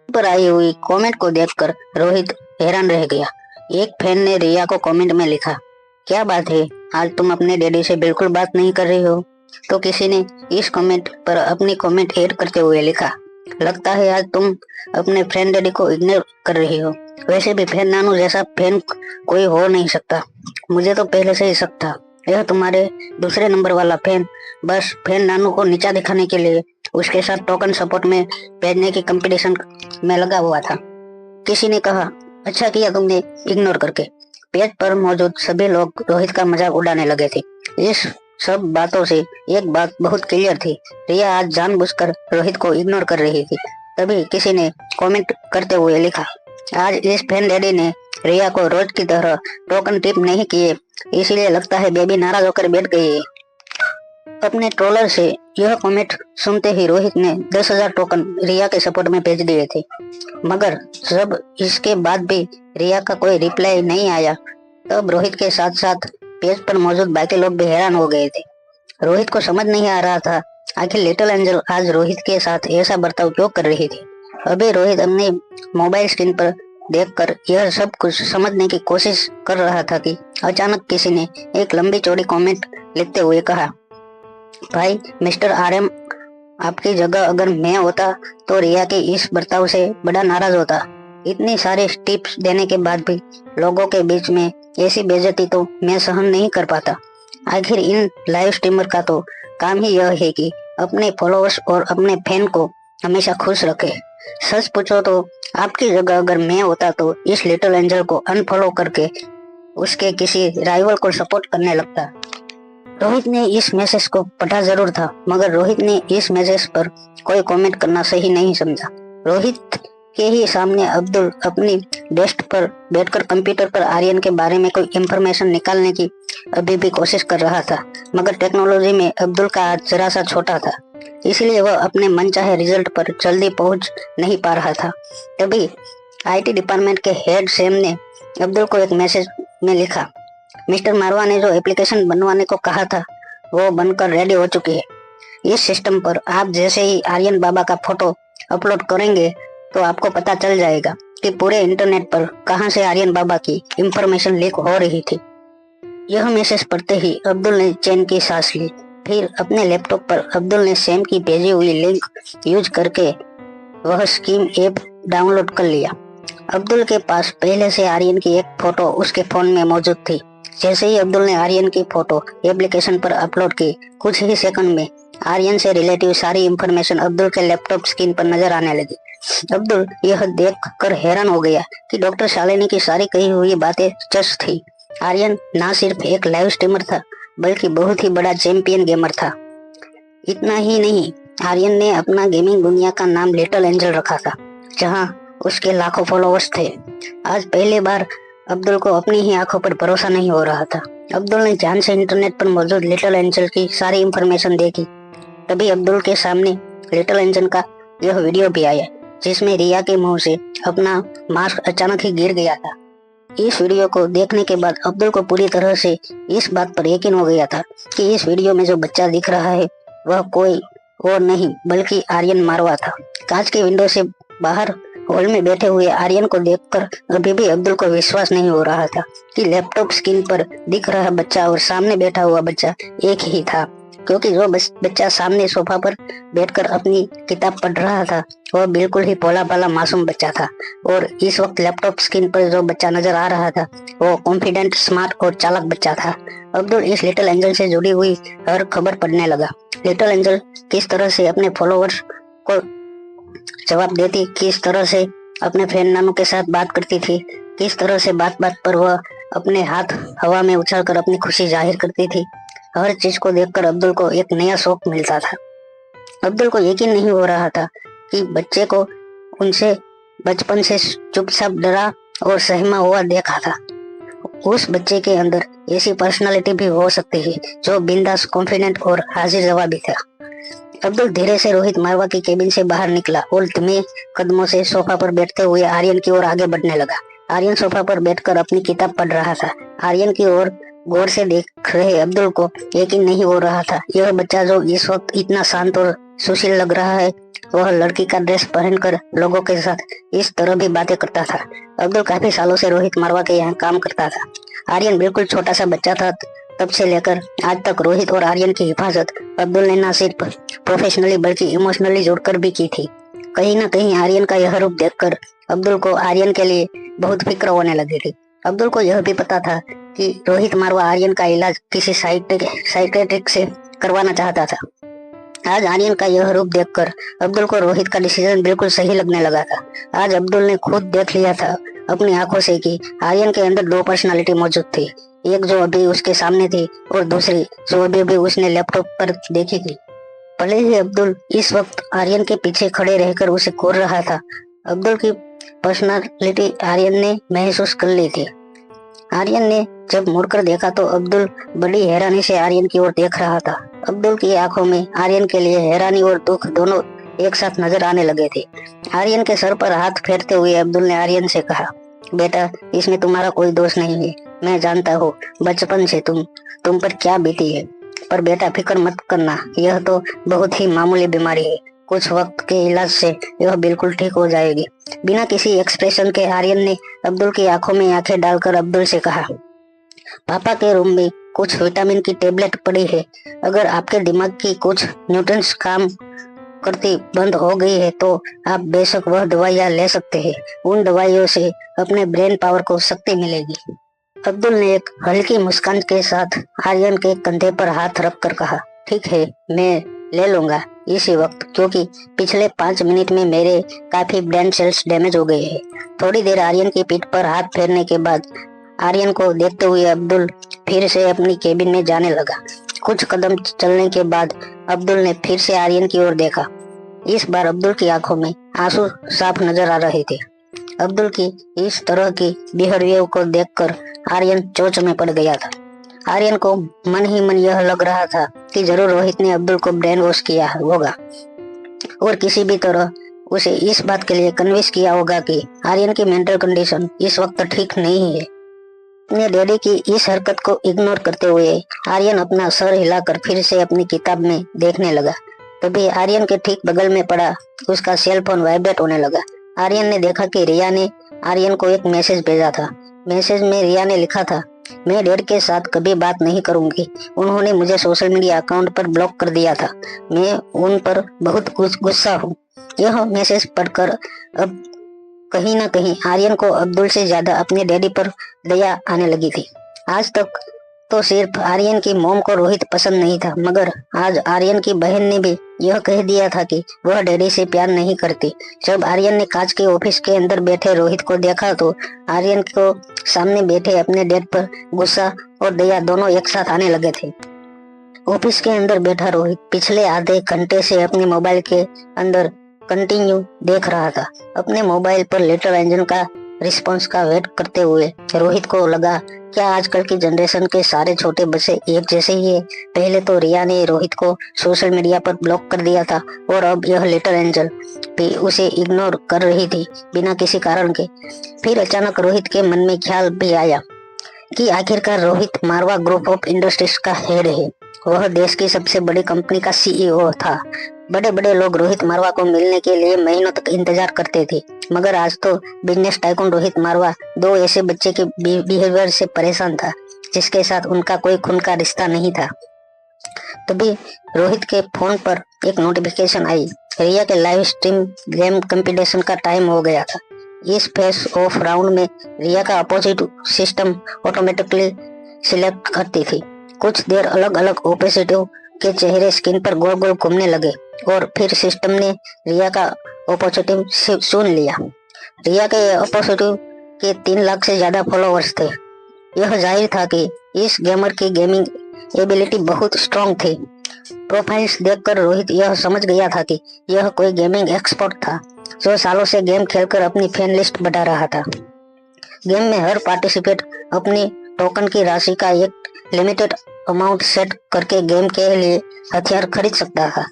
पर आई हुई कमेंट को देखकर रोहित हैरान रह गया। एक फैन ने रिया को कमेंट में लिखा, क्या बात है, आज तुम अपने डैडी से बिल्कुल बात नहीं कर रही हो। तो किसी ने इस कमेंट पर अपनी कमेंट ऐड करते हुए लिखा, लगता है आज तुम अपने फ्रेंड डैडी को इग्नोर कर रही हो। वैसे भी फैन नानू जैसा फैन कोई हो नहीं सकता। मुझे तो पहले से ही शक था, यह तुम्हारे दूसरे नंबर वाला फैन बस फैन नानू को नीचा दिखाने के लिए उसके साथ टोकन सपोर्ट में भेजने की कंपटीशन में लगा हुआ था। किसी ने कहा, अच्छा किया तुमने इग्नोर करके। पेज पर मौजूद सभी लोग रोहित का मजाक उड़ाने लगे थे। इस सब बातों से एक बात बहुत क्लियर थी, रिया आज जानबूझकर रोहित को इग्नोर कर रही थी। तभी किसी ने कमेंट करते हुए लिखा, आज इस फैन लेडी ने रिया को रोज की तरह टोकन टिप नहीं किए, इसीलिए लगता है बेबी नाराज होकर बैठ गई है। अपने ट्रोलर से यह कमेंट सुनते ही रोहित ने 10,000 टोकन रिया के सपोर्ट में भेज दिए थे, मगर जब इसके बाद भी रिया का कोई रिप्लाई नहीं आया तब रोहित के साथ साथ पेज पर मौजूद बाकी लोग भी हैरान हो गए थे। रोहित को समझ नहीं आ रहा था आखिर लिटिल एंजल आज रोहित के साथ ऐसा बर्ताव क्यों कर रही थी। अभी रोहित अपने मोबाइल स्क्रीन पर देखकर यह सब कुछ समझने की कोशिश कर रहा था कि अचानक किसी ने एक लंबी चौड़ी कमेंट लिखते हुए कहा, भाई मिस्टर RM, आपकी जगह अगर मैं होता तो रिया के इस बर्ताव से बड़ा नाराज होता। इतनी सारी टिप्स देने के बाद भी लोगों के बीच में ऐसी बेइज्जती तो मैं सहन नहीं कर पाता। आखिर इन लाइव स्ट्रीमर का तो काम ही यह है कि अपने फॉलोअर्स और अपने फैन को हमेशा खुश रखे। सच पूछो तो आपकी जगह अगर मैं होता तो इस लिटिल एंजल को अनफॉलो करके उसके किसी राइवल को सपोर्ट करने लगता। रोहित ने इस मैसेज को पढ़ा जरूर था, मगर रोहित ने इस मैसेज पर कोई कमेंट करना सही नहीं समझा। रोहित के ही सामने अब्दुल अपनी डेस्क पर बैठकर कंप्यूटर पर आर्यन के बारे में कोई इंफॉर्मेशन निकालने की अभी भी कोशिश कर रहा था, मगर टेक्नोलॉजी में अब्दुल का हाथ जरा सा छोटा था, इसलिए वह अपने मनचाहे रिजल्ट पर जल्दी पहुंच नहीं पा रहा था। तभी IT डिपार्टमेंट के हेड सैम ने अब्दुल को एक मैसेज में लिखा, मिस्टर मारवा ने जो एप्लीकेशन बनवाने को कहा था वो बनकर रेडी हो चुकी है। इस सिस्टम पर आप जैसे ही आर्यन बाबा का फोटो अपलोड करेंगे तो आपको पता चल जाएगा कि पूरे इंटरनेट पर कहां से आर्यन बाबा की इंफॉर्मेशन लीक हो रही थी। यह मैसेज पढ़ते ही अब्दुल ने चैन की सांस ली। फिर अपने लैपटॉप पर अब्दुल ने सैम की भेजी हुई लिंक यूज करके वह स्कीम ऐप डाउनलोड कर लिया। अब्दुल के पास पहले से आर्यन की एक फोटो उसके फोन में मौजूद थी। जैसे ही अब्दुल ने आर्यन की फोटो एप्लीकेशन पर अपलोड की, कुछ ही सेकंड में आर्यन से रिलेटिव सारी इंफॉर्मेशन अब्दुल के लैपटॉप स्क्रीन पर नजर आने लगी। अब्दुल यह देखकर हैरान हो गया कि डॉक्टर शालिनी की सारी कही हुई बातें सच थी। आर्यन ना सिर्फ एक लाइव स्ट्रीमर था बल्कि बहुत ही बड़ा चैंपियन गेमर था। इतना ही नहीं, आर्यन ने अपना गेमिंग दुनिया का नाम लिटिल एंजल रखा था, जहां उसके लाखों फॉलोअर्स थे। आज पहली बार अब्दुल को अपनी ही आंखों पर भरोसा नहीं हो रहा था। अब्दुल ने ध्यान से इंटरनेट पर मौजूद लिटिल एंजल की सारी इंफॉर्मेशन देखी। तभी अब्दुल के सामने लिटिल एंजल का यह वीडियो भी आया, जिसमें रिया के मुंह से अपना मास्क अचानक ही गिर गया था। इस वीडियो को देखने के बाद अब्दुल को पूरी तरह से इस बात पर यकीन हो गया था कि इस वीडियो में जो बच्चा दिख रहा है वह कोई और नहीं बल्कि आर्यन मारवा था। कांच के विंडो से बाहर हॉल में बैठे हुए आर्यन को देखकर अभी भी अब्दुल को विश्वास नहीं हो रहा था कि लैपटॉप स्क्रीन पर दिख रहा बच्चा और सामने बैठा हुआ बच्चा एक ही था, क्योंकि जो बच्चा सामने सोफा पर बैठकर अपनी किताब पढ़ रहा था वह बिल्कुल ही भोला भाला मासूम बच्चा था, और इस वक्त लैपटॉप स्क्रीन पर जो बच्चा नजर आ रहा था वो कॉन्फिडेंट, स्मार्ट और चालाक बच्चा था। अब्दुल इस लिटिल एंजल से जुड़ी हुई हर खबर पढ़ने लगा। लिटिल एंजल किस तरह से अपने फॉलोअर्स को जवाब देती, किस तरह से अपने फ्रेंड नानू के साथ बात करती थी, किस तरह से बात बात पर वह अपने हाथ हवा में उछालकर अपनी खुशी जाहिर करती थी। हर चीज को देखकर अब्दुल को एक नया शौक मिलता था। अब्दुल को यकीन नहीं हो रहा था कि बच्चे को उनसे बचपन से चुपचाप डरा और सहमा हुआ देखा था। उस बच्चे के अंदर ऐसी पर्सनालिटी भी हो सकती है जो बिंदास, कॉन्फिडेंट और हाजिर जवाबी था। अब्दुल धीरे से रोहित मारवा की केबिन से बाहर निकला और धीमे कदमों से सोफा पर बैठते हुए आर्यन की ओर आगे बढ़ने लगा। आर्यन सोफा पर बैठकर अपनी किताब पढ़ रहा था। आर्यन की ओर गौर से देख रहे अब्दुल को यकीन नहीं हो रहा था। यह बच्चा जो इस वक्त इतना शांत और सुशील लग रहा है, वह लड़की का ड्रेस पहनकर लोगों के साथ इस तरह भी बातें करता था। अब्दुल काफी सालों से रोहित मारवा के यहाँ काम करता था। आर्यन बिल्कुल छोटा सा बच्चा था। तब से लेकर आज तक रोहित और आर्यन की हिफाजत अब्दुल ने न सिर्फ प्रोफेशनली बल्कि इमोशनली जोड़कर भी की थी। कहीं ना कहीं आर्यन का यह रूप देखकर अब्दुल को आर्यन के लिए बहुत फिक्र होने लगी थी। अब्दुल को यह भी पता था कि रोहित मारवा आर्यन का इलाज किसी साइकेट्रिक से करवाना चाहता था। आज आर्यन का यह रूप देखकर अब्दुल को रोहित का डिसीजन बिल्कुल सही लगने लगा था। आज अब्दुल ने खुद देख लिया था अपनी आंखों से कि आर्यन के अंदर दो पर्सनालिटी मौजूद थी, एक जो अभी उसके सामने थी और दूसरी जो अभी उसने लैपटॉप पर देखी थी। भले ही अब्दुल इस वक्त आर्यन के पीछे खड़े रहकर उसे घूर रहा था, अब्दुल की पर्सनालिटी आर्यन ने महसूस कर ली थी। आर्यन ने जब मुड़कर देखा तो अब्दुल बड़ी हैरानी से आर्यन की ओर देख रहा था। अब्दुल की आंखों में आर्यन के लिए हैरानी और दुख दोनों एक साथ नजर आने लगे थे। आर्यन के सर पर हाथ फेरते हुए अब्दुल ने आर्यन से कहा, बेटा, इसमें तुम्हारा कोई दोष नहीं है। मैं जानता हूँ बचपन से तुम पर क्या बीती है, पर बेटा फिक्र मत करना, यह तो बहुत ही मामूली बीमारी है। कुछ वक्त के इलाज से यह बिल्कुल ठीक हो जाएगी। बिना किसी एक्सप्रेशन के आर्यन ने अब्दुल की आंखों में आंखें डालकर अब्दुल से कहा, पापा के रूम में कुछ विटामिन की टेबलेट पड़ी है। अगर आपके दिमाग की कुछ न्यूट्रिएंट्स काम करती बंद हो गई है तो आप बेशक वह दवाइयाँ ले सकते हैं। उन दवाइयों से अपने ब्रेन पावर को शक्ति मिलेगी। अब्दुल ने एक हल्की मुस्कान के साथ आर्यन के कंधे पर हाथ रखकर कहा, ठीक है, मैं ले लूंगा इसी वक्त, क्योंकि पिछले 5 मिनट में मेरे काफी ब्रेन सेल्स डैमेज हो गए हैं। थोड़ी देर आर्यन की पीठ पर हाथ फेरने के बाद आर्यन को देखते हुए अब्दुल फिर से अपनी केबिन में जाने लगा। कुछ कदम चलने के बाद अब्दुल ने फिर से आर्यन की ओर देखा। इस बार अब्दुल की आंखों में आंसू साफ नजर आ रहे थे। अब्दुल की इस तरह की बिहेवियर को देखकर आर्यन चोंच में पड़ गया था। आर्यन को मन ही मन यह लग रहा था कि जरूर रोहित ने अब्दुल को ब्रेन वॉश किया होगा और किसी भी तरह उसे इस बात के लिए कन्विंस किया होगा कि आर्यन की मेंटल कंडीशन इस वक्त ठीक नहीं है। अपने डैडी की इस हरकत को इग्नोर करते हुए आर्यन अपना सर हिलाकर फिर से अपनी किताब में देखने लगा। तभी आर्यन के ठीक बगल में पड़ा उसका सेल फोन वाइब्रेट होने लगा। आर्यन ने देखा कि रिया ने आर्यन को एक मैसेज भेजा था। मैसेज में रिया ने लिखा था, मैं डैड के साथ कभी बात नहीं करूंगी। उन्होंने मुझे सोशल मीडिया अकाउंट पर ब्लॉक कर दिया था। मैं उन पर बहुत गुस्सा हूँ। यह मैसेज पढ़कर अब कहीं ना कहीं आर्यन को अब्दुल से ज्यादा अपने डैडी पर दया आने लगी थी। आज तक तो सिर्फ आर्यन की मॉम को रोहित पसंद नहीं था, मगर आज आर्यन की बहन ने भी यह कह दिया था कि वह डैडी से प्यार नहीं करती। जब आर्यन ने कांच के ऑफिस के अंदर बैठे रोहित को देखा तो आर्यन को सामने बैठे अपने डैड पर गुस्सा और दया दोनों एक साथ आने लगे थे। ऑफिस के अंदर बैठा रोहित पिछले आधे घंटे से अपने मोबाइल के अंदर कंटिन्यू देख रहा था। अपने मोबाइल पर लेटर एंजन का रिस्पांस का वेट करते हुए रोहित को लगा, क्या आजकल की जनरेशन के सारे छोटे बच्चे एक जैसे ही है? पहले तो रिया ने रोहित को सोशल मीडिया पर ब्लॉक कर दिया था और अब यह लेटर एंजल भी उसे इग्नोर कर रही थी बिना किसी कारण के। फिर अचानक रोहित के मन में ख्याल भी आया कि आखिरकार रोहित मारवा ग्रुप ऑफ इंडस्ट्रीज का हेड है। वह देश की सबसे बड़ी कंपनी का सीईओ था। बड़े बड़े लोग रोहित मारवा को मिलने के लिए महीनों तक इंतजार करते थे, मगर आज तो बिजनेस टाइकून रोहित मारवा दो ऐसे बच्चे के बिहेवियर से परेशान था जिसके साथ उनका कोई खून का रिश्ता नहीं था। तभी रोहित के फोन पर एक नोटिफिकेशन आई। रिया के लाइव स्ट्रीम गेम कंपटीशन का टाइम हो गया था। इस फेस ऑफ राउंड में रिया का अपोजिट सिस्टम ऑटोमेटिकली सिलेक्ट करती थी। कुछ देर अलग अलग ऑपोजिटिव के चेहरे स्क्रीन पर गोल गोल घूमने लगे और फिर सिस्टम ने रिया का ऑपोजिटिव चुन लिया। रिया के ऑपोजिटिव के 3 लाख से ज्यादा फॉलोअर्स थे। यह जाहिर था कि इस गेमर की गेमिंग एबिलिटी बहुत स्ट्रॉन्ग थी। प्रोफाइल्स देखकर रोहित यह समझ गया था कि यह कोई गेमिंग एक्सपर्ट था जो सालों से गेम खेलकर अपनी फैन लिस्ट बढ़ा रहा था। गेम में हर पार्टिसिपेट अपनी टोकन की राशि का एक लिमिटेड अमाउंट सेट करके गेम के लिए हथियार खरीद सकता था।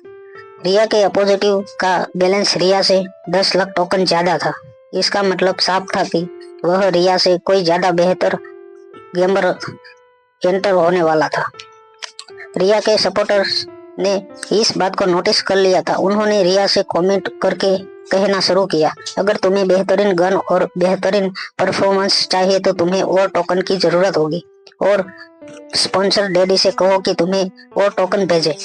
रिया के अपोजिटिव का बैलेंस रिया से 10 लाख टोकन ज्यादा था। इसका मतलब साफ था कि वह रिया से कोई ज्यादा बेहतर गेमर एंटर होने वाला था। रिया के सपोर्टर्स ने इस बात को नोटिस कर लिया था। उन्होंने रिया से कमेंट करके कहना शुरू किया, अगर तुम्हें बेहतरीन गन और बेहतरीन परफॉर्मेंस चाहिए तो तुम्हें और टोकन की जरूरत होगी, और स्पॉन्सर डैडी से कहो कि तुम्हें और टोकन भेजे।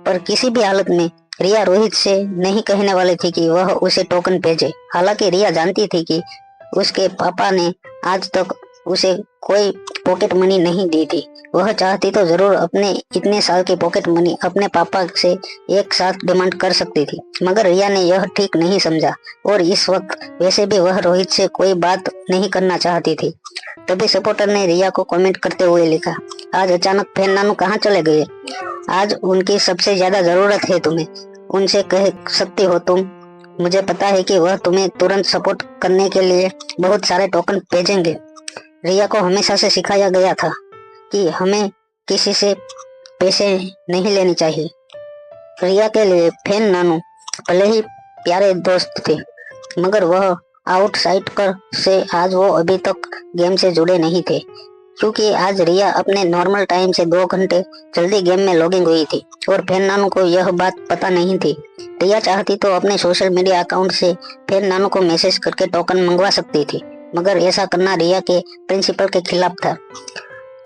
पर किसी भी हालत में रिया रोहित से नहीं कहने वाली थी कि वह उसे टोकन भेजे। हालांकि रिया जानती थी कि उसके पापा ने आज तक उसे कोई पॉकेट मनी नहीं दी थी। वह चाहती तो जरूर अपने इतने साल की पॉकेट मनी अपने पापा से एक साथ डिमांड कर सकती थी, मगर रिया ने यह ठीक नहीं समझा और इस वक्त वैसे भी वह रोहित से कोई बात नहीं करना चाहती थी। तभी सपोर्टर ने रिया को कमेंट करते हुए लिखा, आज अचानक फैन नानू कहाँ चले गए? आज उनकी सबसे ज्यादा जरूरत है तुम्हें, उनसे कह सकती हो तुम। मुझे पता है कि वह तुम्हें तुरंत सपोर्ट करने के लिए बहुत सारे टोकन भेजेंगे। रिया को हमेशा से सिखाया गया था कि हमें किसी से पैसे नहीं लेने चाहिए। रिया के लिए फैन नानू भले ही प्यारे दोस्त थे, मगर वह आउटसाइडर से आज वो अभी तक गेम से जुड़े नहीं थे, क्योंकि आज रिया अपने नॉर्मल टाइम से 2 घंटे जल्दी गेम में लॉगिंग हुई थी और फैन नानू को यह बात पता नहीं थी। रिया चाहती तो अपने सोशल मीडिया अकाउंट से फैन नानू को मैसेज करके टोकन मंगवा सकती थी, मगर ऐसा करना रिया के प्रिंसिपल के खिलाफ था।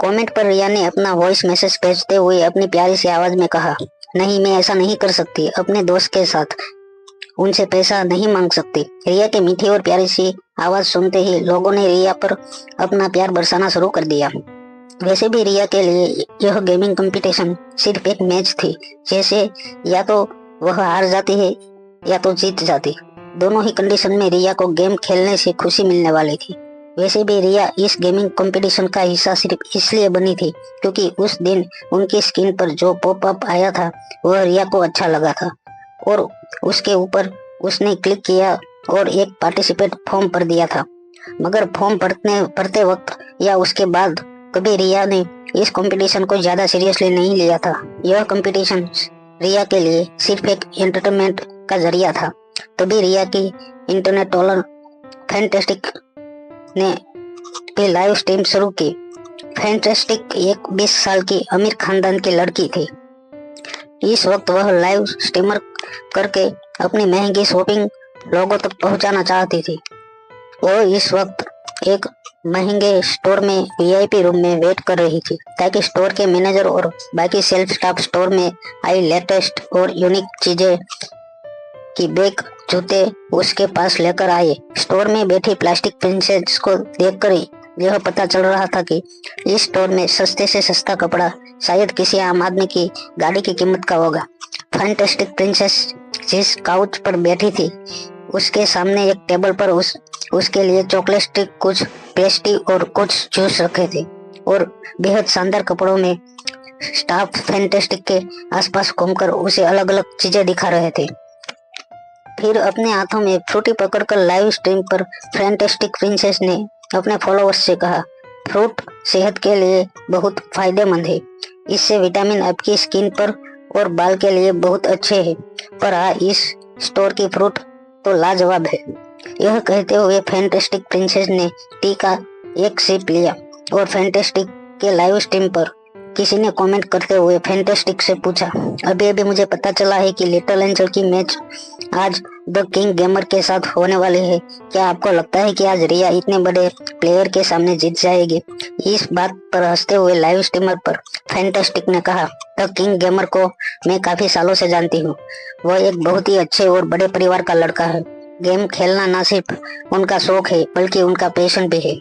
कमेंट पर रिया ने अपना वॉइस मैसेज भेजते हुए अपनी प्यारी सी आवाज में कहा, नहीं मैं ऐसा नहीं कर सकती, अपने दोस्त के साथ उनसे पैसा नहीं मांग सकती। रिया की मीठी और प्यारी सी आवाज सुनते ही लोगों ने रिया पर अपना प्यार बरसाना शुरू कर दिया। वैसे भी रिया के लिए यह गेमिंग कंपटीशन सिर्फ एक मैच थी, जैसे या तो वह हार जाती है या तो जीत जाती। दोनों ही कंडीशन में रिया को गेम खेलने से खुशी मिलने वाली थी। वैसे भी रिया इस गेमिंग कंपटीशन का हिस्सा सिर्फ इसलिए बनी थी क्योंकि उस दिन उनकी स्क्रीन पर जो पॉपअप आया था वह रिया को अच्छा लगा था और उसके ऊपर उसने क्लिक किया और एक पार्टिसिपेट फॉर्म भर दिया था। मगर फॉर्म भरते वक्त या उसके बाद कभी रिया ने इस कंपटीशन को ज्यादा सीरियसली नहीं लिया था। यह कंपटीशन रिया के लिए सिर्फ एक एंटरटेनमेंट का जरिया था। तभी रिया की इंटरनेट ट्रोलर फैंटास्टिक ने भी लाइव स्ट्रीम शुरू की। फैंटास्टिक एक 20 साल की अमीर खानदान की लड़की थी। इस वक्त वह लाइव स्ट्रीमर करके अपनी महंगी शॉपिंग लोगों तक पहुंचाना चाहती थी। वो इस वक्त एक महंगे स्टोर में वीआईपी रूम में वेट कर रही थी ताकि स्टोर के मैनेजर और बाकी सेल्फ स्टाफ स्टोर में आई लेटेस्ट और यूनिक चीजें की बैग जूते उसके पास लेकर आए। स्टोर में बैठी प्लास्टिक प्रिंसेस को देखकर यह पता चल रहा था कि इस स्टोर में सस्ते से सस्ता कपड़ा शायद किसी आम आदमी की गाड़ी की कीमत का होगा। फैंटास्टिक प्रिंसेस जिस काउच पर बैठी थी उसके सामने एक टेबल पर उसके लिए चॉकलेट स्टिक, कुछ पेस्ट्री और कुछ जूस रखे थे और बेहद शानदार कपड़ों में स्टाफ फैंटास्टिक के आसपास घूमकर उसे अलग अलग चीजें दिखा रहे थे। फिर अपने हाथों में फ्रूटी पकड़कर लाइव स्ट्रीम पर फैंटास्टिक प्रिंसेस ने अपने फॉलोअर्स से कहा, फ्रूट सेहत के लिए बहुत फायदेमंद है, इससे विटामिन आपकी स्किन पर और बाल के लिए बहुत अच्छे हैं, पर हाँ इस स्टोर की फ्रूट तो लाजवाब है। यह कहते हुए फैंटास्टिक प्रिंसेस ने टी का एक सिप लिया और फैंटास्टिक के लाइव स्ट्रीम पर किसी ने कमेंट करते हुए फैंटास्टिक से पूछा, अभी अभी मुझे पता चला है कि लिटिल एंजल की मैच आज द किंग गेमर के साथ होने वाली है। क्या आपको लगता है कि आज रिया इतने बड़े प्लेयर के सामने जीत जाएगी? इस बात पर हंसते हुए लाइव स्ट्रीमर पर फैंटास्टिक ने कहा, द किंग गेमर को मैं काफी सालों से जानती हूँ। वह एक बहुत ही अच्छे और बड़े परिवार का लड़का है। गेम खेलना न सिर्फ उनका शौक है बल्कि उनका पैशन भी है।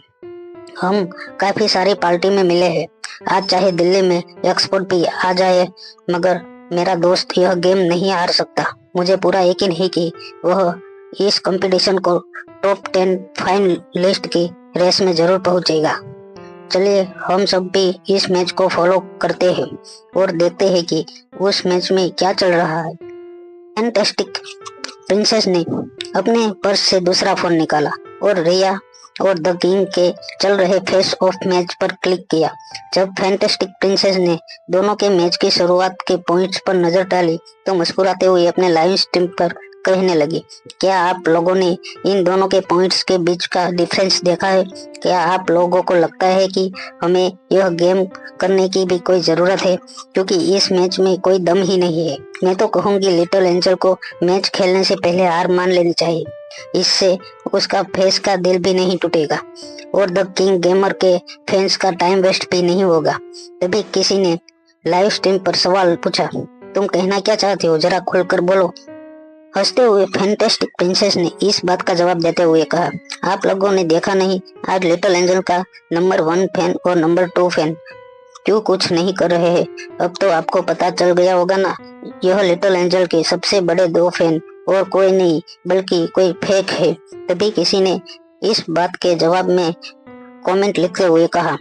हम काफी सारी पार्टी में मिले हैं, आज चाहे दिल्ली में एक्सपोर्ट भी आ जाए मगर मेरा दोस्त यह गेम नहीं हार सकता। मुझे पूरा यकीन है कि वह इस कंपटीशन को टॉप 10 फाइनलिस्ट की रेस में जरूर पहुंचेगा। चलिए हम सब भी इस मैच को फॉलो करते हैं और देखते हैं कि उस मैच में क्या चल रहा है। फैंटास्टिक प्रिंसेस ने अपने पर्स से दूसरा फोन निकाला और रिया और द किंग के चल रहे फेस ऑफ मैच पर क्लिक किया। जब फैंटास्टिक प्रिंसेस ने दोनों के मैच की शुरुआत के पॉइंट्स पर नजर डाली तो मुस्कुराते हुए अपने लाइव स्ट्रीम पर कहने लगी, क्या आप लोगों ने इन दोनों के पॉइंट्स के बीच का डिफरेंस देखा है? क्या आप लोगों को लगता है कि हमें यह गेम करने की भी कोई जरूरत है, क्योंकि इस मैच में कोई दम ही नहीं है? मैं तो कहूँगी लिटिल एंजल को मैच खेलने से पहले हार मान लेनी चाहिए। इससे उसका फेस का दिल भी नहीं टूटेगा और द किंग गेमर के फैंस का टाइम वेस्ट भी नहीं होगा। तभी किसी ने लाइव स्ट्रीम पर सवाल पूछा, तुम कहना क्या चाहते हो, जरा खुलकर बोलो। हंसते हुए फैंटास्टिक प्रिंसेस ने इस बात का जवाब देते हुए कहा, आप लोगों ने देखा नहीं, आज लिटिल एंजल का नंबर 1 फैन और नंबर 2 फैन क्यों कुछ नहीं कर रहे हैं? अब तो आपको पता चल गया होगा ना, यह लिटिल एंजल के सबसे बड़े 2 फैन और कोई नहीं बल्कि कोई फेक है। तभी किसी ने इस बात के जवाब में कमेंट लिखते हुए कहा,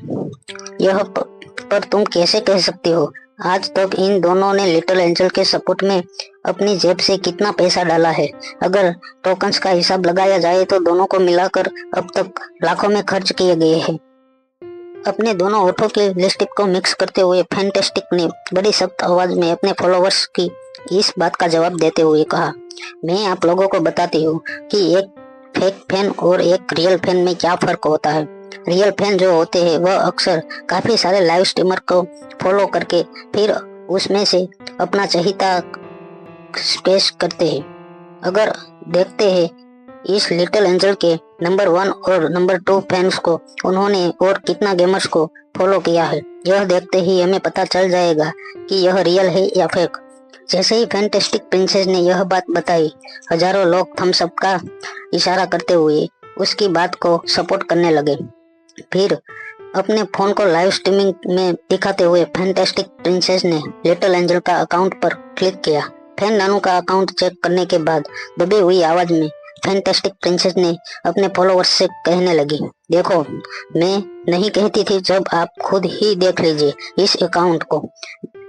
यह पर तुम कैसे कह सकती हो? आज तक इन दोनों ने लिटिल एंजल के सपोर्ट में अपनी जेब से कितना पैसा डाला है? अगर टोकन्स का हिसाब लगाया जाए तो दोनों को मिलाकर अब तक लाखों में खर्च किए गए हैं। अपने दोनों होठों के लिपस्टिक को मिक्स करते हुए फैंटास्टिक ने बड़ी सख्त आवाज में अपने फॉलोअर्स की इस बात का जवाब देते हुए कहा, मैं आप लोगों को बताती हूँ कि एक फेक फैन और एक रियल फैन में क्या फर्क होता है। रियल फैन जो होते हैं वह अक्सर काफी सारे लाइव स्ट्रीमर को फॉलो करके फिर उसमें से अपना चहीता स्पेश करते हैं। अगर देखते हैं इस लिटिल एंजल के नंबर 1 और नंबर 2 फैंस को उन्होंने और कितना गेमर्स को फॉलो किया है, यह देखते ही हमें पता चल जाएगा कि यह रियल है या फेक। जैसे ही फैंटास्टिक प्रिंसेस ने यह बात बताई, हजारों लोग थम्स अप का इशारा करते हुए उसकी बात को सपोर्ट करने लगे। फिर अपने फोन को लाइव स्ट्रीमिंग में दिखाते हुए फैंटास्टिक प्रिंसेस ने लिटिल एंजल का अकाउंट पर क्लिक किया। फैन नानू का अकाउंट चेक करने के बाद दबी हुई आवाज में फैंटास्टिक प्रिंसेस ने अपने फॉलोअर्स से कहने लगी, देखो, मैं नहीं कहती थी, जब आप खुद ही देख लीजिए इस अकाउंट को।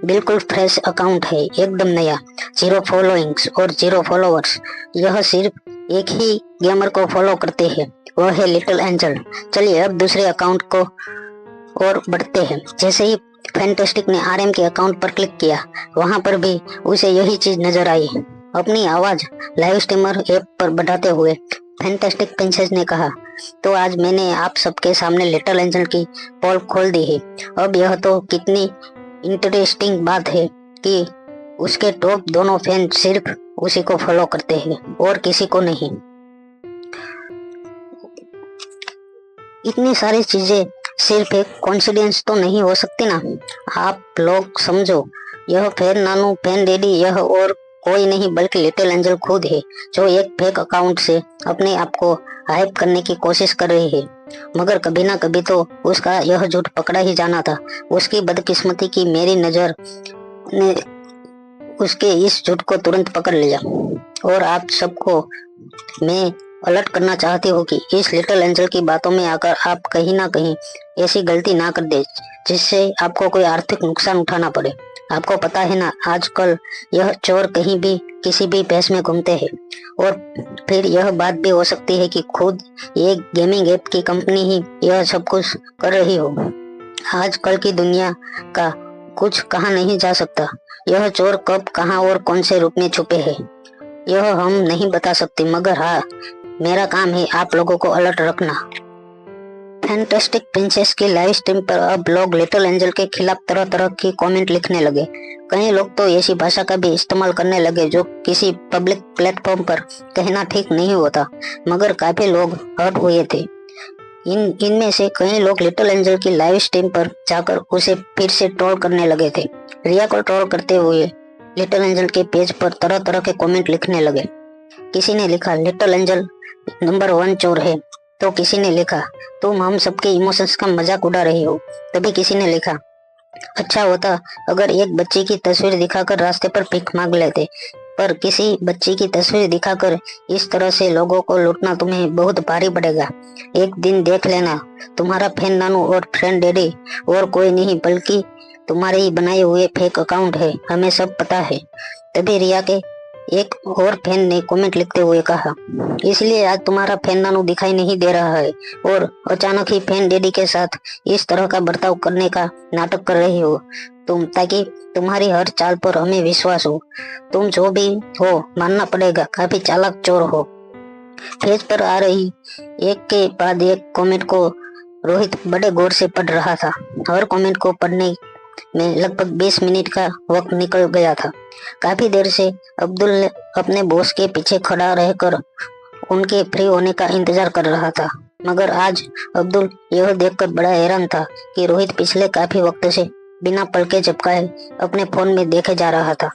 बिल्कुल फ्रेश अकाउंट है, एकदम नया, 0 फॉलोइंग्स और 0 फॉलोअर्स। यह सिर्फ एक ही गेमर को फॉलो करते हैं, वह है लिटिल एंजल। चलिए अब दूसरे अकाउंट को और बढ़ते हैं। जैसे ही फैंटास्टिक ने आरएम के अकाउंट पर क्लिक किया, वहां पर भी उसे यही चीज नजर आई। अपनी आवाज लाइव स्ट्रीमर ऐप पर बढ़ाते हुए फैंटास्टिक प्रिंसेस ने कहा, तो आज मैंने आप सबके सामने लिटिल एंजल की पोल खोल दी है। अब यह तो कितनी इंटरेस्टिंग बात है कि उसके टॉप दोनों फैन सिर्फ उसी को फॉलो करते हैं और किसी को नहीं। इतनी सारी चीजें सिर्फ एक कोइंसिडेंस तो नहीं हो सकती ना। आप लोग समझो, यह फैन नानू, फैन डैडी, यह और कोई नहीं बल्कि लिटिल एंजल खुद है, जो एक फेक अकाउंट से अपने आप को हाइप करने की कोशिश कर रही है। मगर कभी ना कभी तो उसका यह झूठ पकड़ा ही जाना था। उसकी बदकिस्मती की मेरी नजर ने उसके इस झूठ को तुरंत पकड़ लिया। और आप सबको मैं अलर्ट करना चाहती हूँ कि इस लिटिल एंजल की बातों में आकर आप कहीं ना कहीं ऐसी गलती ना कर दे जिससे आपको कोई आर्थिक नुकसान उठाना पड़े। आपको पता है ना, आजकल यह चोर कहीं भी किसी भी भेष में घूमते हैं। और फिर यह बात भी हो सकती है कि खुद एक गेमिंग ऐप की कंपनी ही यह सब कुछ कर रही हो। आजकल की दुनिया का कुछ कहा नहीं जा सकता। यह चोर कब, कहां और कौन से रूप में छुपे हैं, यह हम नहीं बता सकते, मगर हाँ, मेरा काम है आप लोगों को अलर्ट रखना। फैंटास्टिक प्रिंसेस की लाइव स्ट्रीम पर अब लोग लिटिल एंजल के खिलाफ तरह तरह की कमेंट लिखने लगे। कई लोग तो ऐसी भाषा का भी इस्तेमाल करने लगे जो किसी पब्लिक प्लेटफॉर्म पर कहना ठीक नहीं होता, मगर काफी लोग हर्ट हुए थे। इनमें से कई लोग लिटिल एंजल की लाइव स्ट्रीम पर जाकर उसे फिर से ट्रोल करने लगे थे। रिया को ट्रोल करते हुए लिटिल एंजल के पेज पर तरह तरह के कमेंट लिखने लगे। किसी ने लिखा, लिटिल एंजल नंबर 1 चोर है, तो किसी ने लिखा, तुम हम सबके इमोशंस का मजाक उड़ा रही हो। तभी किसी ने लिखा, अच्छा होता अगर एक बच्चे की तस्वीर दिखाकर रास्ते पर भीख मांग लेते, पर किसी बच्ची की तस्वीर दिखाकर इस तरह से लोगों को लूटना तुम्हें बहुत भारी पड़ेगा। एक दिन देख लेना, तुम्हारा फैन नानू और फ्रेंड डैडी और कोई नहीं बल्कि तुम्हारे ही बनाए हुए फेक अकाउंट है, हमें सब पता है। तभी रिया के एक और फैन ने कमेंट लिखते हुए कहा, इसलिए आज तुम्हारा फैन नानू दिखाई नहीं दे रहा है और अचानक ही फैन डैडी के साथ इस तरह का बर्ताव करने का नाटक कर रही हो तुम, ताकि तुम्हारी हर चाल पर हमें विश्वास हो। तुम जो भी हो मानना पड़ेगा, काफी चालाक चोर हो। पेज पर आ रही एक के बाद एक कमेंट को रोहित बड़े गौर से पढ़ रहा था। हर कमेंट को पढ़ने में लगभग 20 मिनट का वक्त निकल गया था। काफी देर से अब्दुल ने अपने बॉस के पीछे खड़ा रहकर उनके फ्री होने का इंतजार कर रहा था, मगर आज अब्दुल यह देखकर बड़ा हैरान था कि रोहित पिछले काफी वक्त से बिना पलके झपकाए अपने फोन में देखे जा रहा था।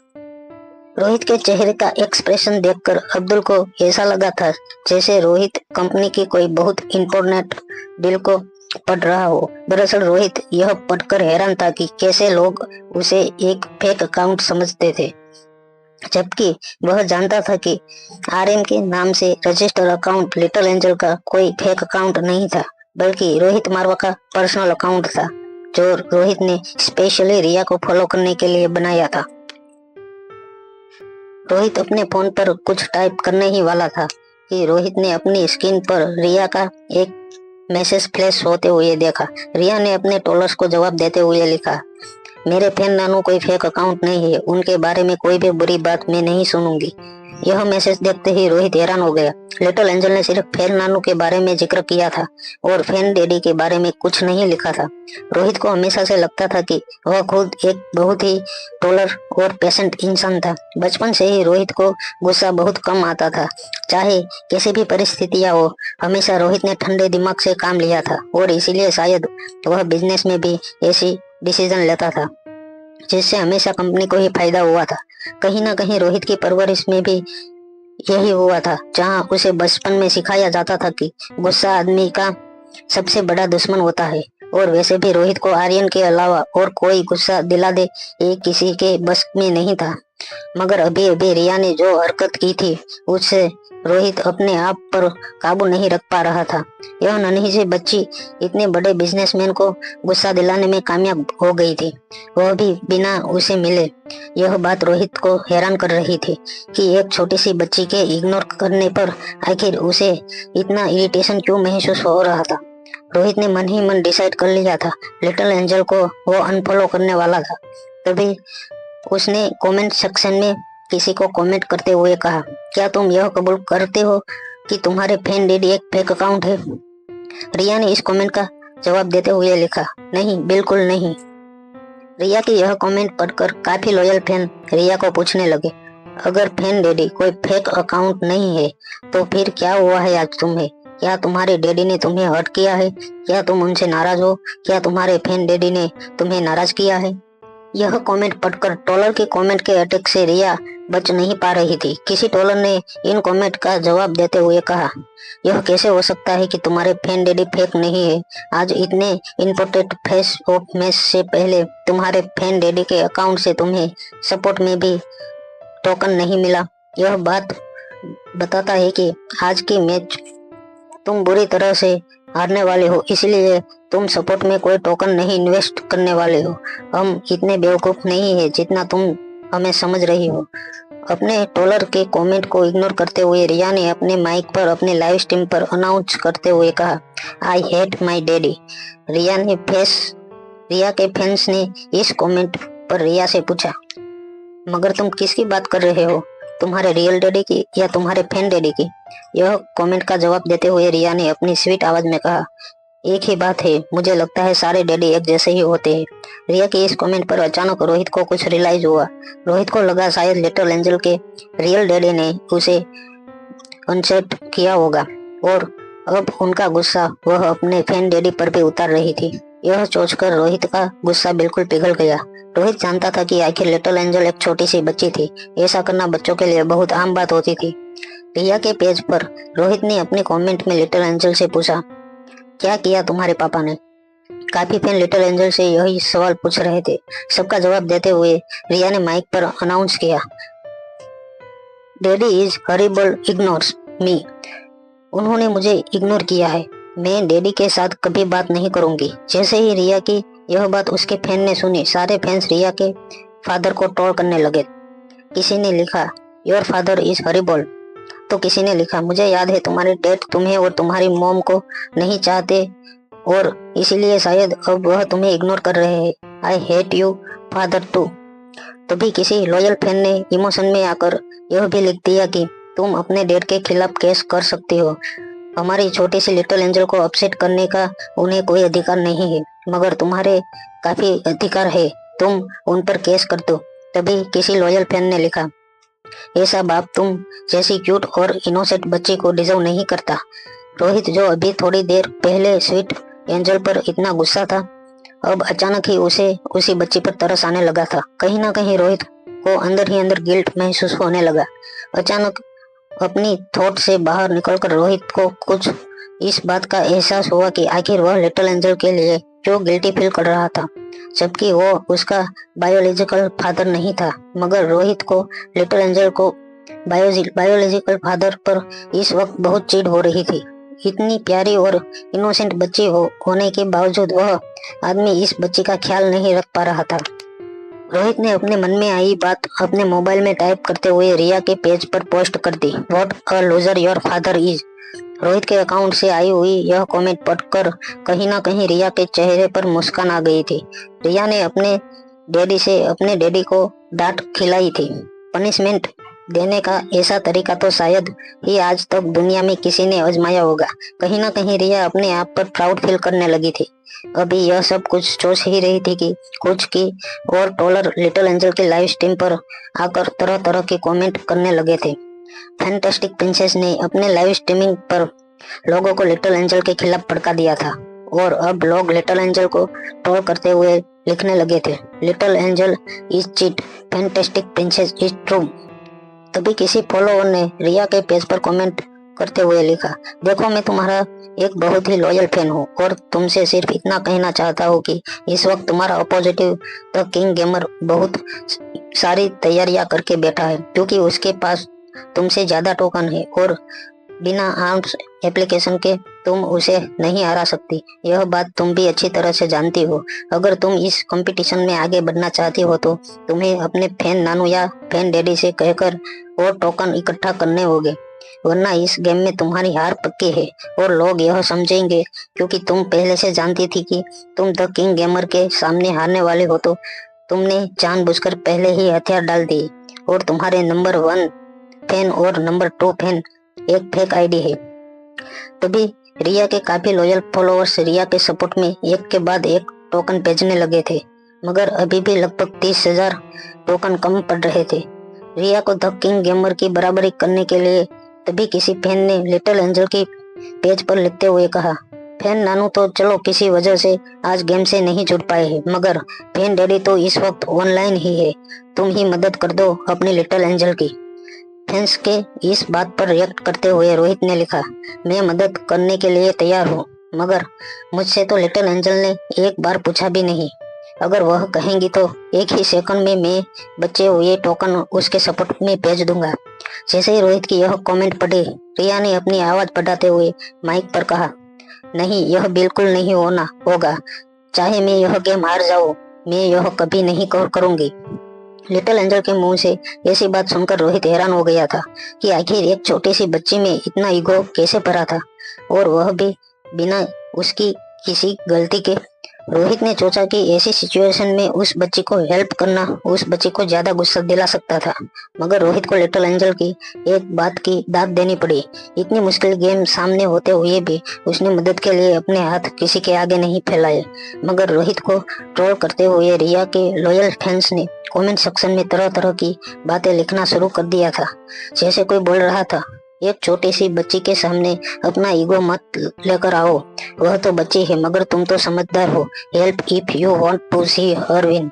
रोहित के चेहरे का एक्सप्रेशन देखकर अब्दुल को ऐसा लगा था जैसे रोहित कंपनी की कोई बहुत इम्पोर्टेंट डील को पढ़ रहा हो। दरअसल रोहित यह पढ़कर हैरान था कि कैसे लोग उसे एक फेक अकाउंट समझते थे, जबकि वह जानता था कि आरएम के नाम से रजिस्टर अकाउंट लिटिल एंजल का कोई फेक अकाउंट नहीं था, बल्कि रोहित मारवा का पर्सनल अकाउंट था, जो रोहित ने स्पेशली रिया को फॉलो करने के लिए बनाया था। रोहित अपने फोन पर कुछ टाइप करने ही वाला था कि रोहित ने अपनी स्क्रीन पर रिया का एक मैसेज फ्लैश होते हुए देखा। रिया ने अपने टॉलर्स को जवाब देते हुए लिखा, मेरे फैन नानू कोई फेक अकाउंट नहीं है, उनके बारे में कोई भी बुरी बात मैं नहीं सुनूंगी। यह मैसेज देखते ही रोहित हैरान हो गया। लिटिल एंजल ने सिर्फ फैन नानू के बारे में जिक्र किया था और फैन डैडी के बारे में कुछ नहीं लिखा था। रोहित को हमेशा से लगता था कि वह खुद एक बहुत ही टॉलर और पेशेंट इंसान था। बचपन से ही रोहित को गुस्सा बहुत कम आता था, चाहे कैसी भी परिस्थितियां हो। हमेशा रोहित ने ठंडे दिमाग से काम लिया था और इसीलिए शायद वह बिजनेस में भी ऐसी डिसीजन लेता था जिससे हमेशा कंपनी को ही फायदा हुआ था। कहीं ना कहीं रोहित की परवरिश में भी यही हुआ था, जहां उसे बचपन में सिखाया जाता था कि गुस्सा आदमी का सबसे बड़ा दुश्मन होता है। और वैसे भी रोहित को आर्यन के अलावा और कोई गुस्सा दिला दे ये किसी के बस में नहीं था। मगर अभी अभी रिया ने जो हरकत की थी उससे रोहित अपने आप पर काबू नहीं रख पा रहा था। यह नन्ही सी बच्ची इतने बड़े बिजनेसमैन को गुस्सा दिलाने में कामयाब हो गई थी, वह भी बिना उसे मिले। यह बात रोहित को हैरान कर रही थी कि एक छोटी सी बच्ची के इग्नोर करने पर आखिर उसे इतना इरिटेशन क्यों महसूस हो रहा था। रोहित ने मन ही मन डिसाइड कर लिया था लिटिल एंजल को वो अनफॉलो करने वाला था। तभी उसने कमेंट सेक्शन में किसी को कमेंट करते हुए कहा, क्या तुम यह कबूल करते हो कि तुम्हारे फैन डैडी एक फेक अकाउंट है? रिया ने इस कमेंट का जवाब देते हुए लिखा, नहीं, बिल्कुल नहीं। रिया की यह कमेंट पढ़कर काफी लॉयल फैन रिया को पूछने लगे, अगर फैन डैडी कोई फेक अकाउंट नहीं है तो फिर क्या हुआ है आज तुम्हें? क्या तुम्हारे डैडी ने तुम्हें हर्ट किया है? क्या तुम उनसे नाराज हो? क्या तुम्हारे फैन डैडी ने तुम्हें नाराज किया है? यह कमेंट पढ़कर टॉलर के कमेंट के अटैक से रिया बच नहीं पा रही थी। किसी टॉलर ने इन कमेंट का जवाब देते हुए कहा, यह कैसे हो सकता है कि तुम्हारे फैन डैडी फेक नहीं है? आज इतने इम्पोर्टेंट फेस ऑफ मैच से पहले तुम्हारे फैन डैडी के अकाउंट से तुम्हें सपोर्ट में भी टोकन नहीं मिला। यह बात बताता है कि आज की मैच तुम बुरी तरह से हारने वाले हो, इसलिए तुम सपोर्ट में कोई टोकन नहीं इन्वेस्ट करने वाले हो। हम इतने बेवकूफ नहीं है जितना तुम हमें समझ रही हो। अपने टॉलर के कमेंट को इग्नोर करते हुए रिया ने अपने माइक पर अपने लाइव स्ट्रीम पर अनाउंस करते हुए कहा, आई हेट माई डैडी। रिया के फैंस ने इस कमेंट पर रिया से पूछा, मगर तुम किसकी बात कर रहे हो, तुम्हारे रियल डैडी की या तुम्हारे फैन डैडी की? यह कमेंट का जवाब देते हुए रिया ने अपनी स्वीट आवाज में कहा, एक ही बात है, मुझे लगता है सारे डैडी एक जैसे ही होते हैं। रिया के इस कमेंट पर अचानक रोहित को कुछ रियलाइज हुआ। रोहित को लगा शायद लिटिल एंजल के रियल डैडी ने उसे अनसेट किया होगा और अब उनका गुस्सा वह अपने फैन डैडी पर भी उतार रही थी। यह सोचकर रोहित का गुस्सा बिल्कुल पिघल गया। रोहित जानता था कि आखिर लिटिल एंजल एक छोटी सी बच्ची थी, ऐसा करना बच्चों के लिए बहुत आम बात होती थी। रिया के पेज पर रोहित ने अपने कमेंट में लिटिल एंजल से पूछा, क्या किया तुम्हारे पापा ने? काफी फैन लिटिल एंजल से यही सवाल पूछ रहे थे। सबका जवाब देते हुए रिया ने माइक पर अनाउंस किया, डैडी इज हॉरिबल, इग्नोर्स मी। उन्होंने मुझे इग्नोर किया है, मैं डैडी के साथ कभी बात नहीं करूंगी। जैसे ही रिया की यह बात उसके फैन ने सुनी, सारे फैंस रिया के फादर को ट्रोल करने लगे। किसी ने लिखा, योर फादर इज हरिबोल। तो किसी ने लिखा, मुझे याद है तुम्हारे डैड तुम्हें और तुम्हारी मॉम को नहीं चाहते और इसीलिए शायद अब वह तुम्हें इग्नोर कर रहे हैं। I hate you father too. तभी किसी लॉयल फैन ने इमोशन में आकर यह भी लिख दिया कि तुम अपने डैड के खिलाफ केस कर सकती हो। हमारी छोटी सी लिटिल एंजल को अपसेट करने का उन्हें कोई अधिकार नहीं है, मगर तुम्हारे काफी अधिकार है, तुम उन पर केस कर दो। तभी किसी लॉयल फैन ने लिखा, ऐसा बाप तुम जैसी क्यूट और इनोसेंट बच्ची को डिजर्व नहीं करता। रोहित, जो अभी थोड़ी देर पहले स्वीट एंजल पर इतना गुस्सा था, अब अचानक ही उसे उसी बच्ची पर तरस आने लगा था। कहीं ना कहीं रोहित को अंदर ही अंदर गिल्ट महसूस होने लगा। अचानक अपनी थॉट से बाहर निकलकर रोहित को कुछ इस बात का एहसास हुआ कि आखिर वह लिटिल एंजल के लिए क्यों गिल्टी फील कर रहा था, जबकि वो उसका बायोलॉजिकल फादर नहीं था। मगर रोहित को लिटिल एंजल को बायोलॉजिकल फादर पर इस वक्त बहुत चिढ़ हो रही थी। इतनी प्यारी और इनोसेंट बच्ची होने के बावजूद वह आदमी इस बच्ची का ख्याल नहीं रख पा रहा था। रोहित ने अपने मन में आई बात अपने मोबाइल में टाइप करते हुए रिया के पेज पर पोस्ट कर दी। What a loser your father is. Rohit के अकाउंट से आई हुई यह कमेंट पढ़कर कहीं ना कहीं रिया के चेहरे पर मुस्कान आ गई थी। रिया ने अपने डैडी से अपने डैडी को डांट खिलाई थी। पनिशमेंट देने का ऐसा तरीका तो शायद ही आज तक दुनिया में किसी ने आजमाया होगा। कहीं ना कहीं रिया अपने आप पर प्राउड फील करने लगी थी। अभी यह सब कुछ सोच ही रही थी कि कुछ की और ट्रोलर लिटिल एंजल के लाइव स्ट्रीम पर आकर तरह तरह के कमेंट करने लगे थे। फैंटास्टिक प्रिंसेस ने अपने लाइव स्ट्रीमिंग पर लोगों को लिटिल एंजल के खिलाफ भड़का दिया था और अब लोग लिटिल एंजल को ट्रोल करते हुए लिखने लगे थे, little angel is cheat, fantastic princess is true. तभी किसी फॉलोअर ने रिया के पेज पर कमेंट करते हुए लिखा, देखो मैं तुम्हारा एक बहुत ही लॉयल फैन हूँ और तुमसे सिर्फ इतना कहना चाहता हूँ कि इस वक्त तुम्हारा अपोजिटिव द किंग गेमर बहुत सारी तैयारियां करके बैठा है, क्योंकि उसके पास तुमसे ज्यादा टोकन है और बिना आर्म्स एप्लीकेशन के तुम उसे नहीं हरा सकती। यह बात तुम भी अच्छी तरह से जानती हो। अगर तुम इस कंपटीशन में आगे बढ़ना चाहती हो तो तुम्हें अपने फैन नानू या फैन डैडी से कहकर और टोकन इकट्ठा करने होंगे, वरना इस गेम में तुम्हारी हार पक्की है और लोग यह समझेंगे, क्योंकि तुम पहले से जानती थी कि तुम द किंग गेमर के सामने हारने वाले हो, तो तुमने जानबूझकर पहले ही हथियार डाल दिए और तुम्हारे नंबर 1 फैन और नंबर 2 फैन एक फेक आईडी है। तभी रिया के काफी लॉयल फॉलोअर्स रिया के सपोर्ट में एक के बाद एक टोकन भेजने लगे थे, मगर अभी भी लगभग 30,000 टोकन कम पड़ रहे थे रिया को द किंग गेमर की बराबरी करने के लिए। तभी किसी फैन ने लिटिल एंजल की पेज पर लिखते हुए कहा, फैन नानू तो चलो किसी वजह से आज गेम से नहीं जुड़ पाए हैं, मगर फैन डैडी तो इस वक्त ऑनलाइन ही है, तुम ही मदद कर दो अपनी लिटिल एंजल की। फैंस के इस बात पर रिएक्ट करते हुए रोहित ने लिखा, मैं मदद करने के लिए तैयार हूँ, मगर मुझसे तो लिटिल एंजल ने एक बार पूछा भी नहीं। अगर वह कहेंगी तो एक ही सेकंड में मैं बचे हुए टोकन उसके सपोर्ट में भेज दूंगा। जैसे ही रोहित की यह कमेंट पढ़ी, रिया ने अपनी आवाज बढ़ाते हुए माइक पर कहा, नहीं, यह बिल्कुल नहीं होगा। चाहे मैं यह गेम हार जाऊं, मैं यह कभी नहीं करूंगी। लिटिल एंजल के मुंह से ऐसी बात सुनकर रोहित हैरान हो गया था कि आखिर एक छोटी सी बच्ची में इतना ईगो कैसे भरा था, और वह भी बिना उसकी किसी गलती के। रोहित ने सोचा कि ऐसी सिचुएशन में उस बच्ची को हेल्प करना उस बच्ची को ज्यादा गुस्सा दिला सकता था, मगर रोहित को लिटिल एंजल की एक बात की दाद देनी पड़ी। इतनी मुश्किल गेम सामने होते हुए भी उसने मदद के लिए अपने हाथ किसी के आगे नहीं फैलाए। मगर रोहित को ट्रोल करते हुए रिया के लॉयल फैंस ने कमेंट सेक्शन में तरह तरह की बातें लिखना शुरू कर दिया था। जैसे कोई बोल रहा था, एक छोटी सी बच्ची के सामने अपना ईगो मत लेकर आओ, वह तो बच्ची है मगर तुम तो समझदार हो। Help if you want to see her win.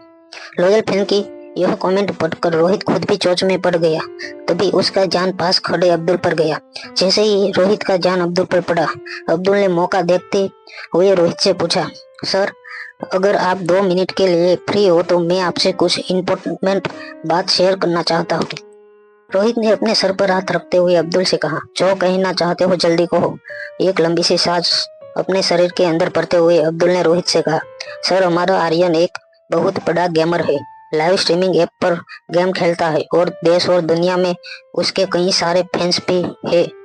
Loyal fan की यह कमेंट पढ़कर रोहित खुद भी चोट में पड़ गया। तभी उसका ध्यान पास खड़े अब्दुल पर गया। जैसे ही रोहित का ध्यान अब्दुल पर पड़ा, अब्दुल ने मौका देखते हुए रोहित से पूछा, सर अगर आप 2 मिनट के लिए फ्री हो तो मैं आपसे कुछ इम्पोर्टेंट बात शेयर करना चाहता हूँ। रोहित ने अपने सर पर हाथ रखते हुए अब्दुल से कहा, जो कहना चाहते हो जल्दी कहो। एक लंबी सी सांस अपने शरीर के अंदर भरते हुए अब्दुल ने रोहित से कहा, सर हमारा आर्यन एक बहुत बड़ा गेमर है लाइव स्ट्रीमिंग ऐप पर गेम खेलता है और देश और दुनिया में उसके कई सारे फैंस भी है।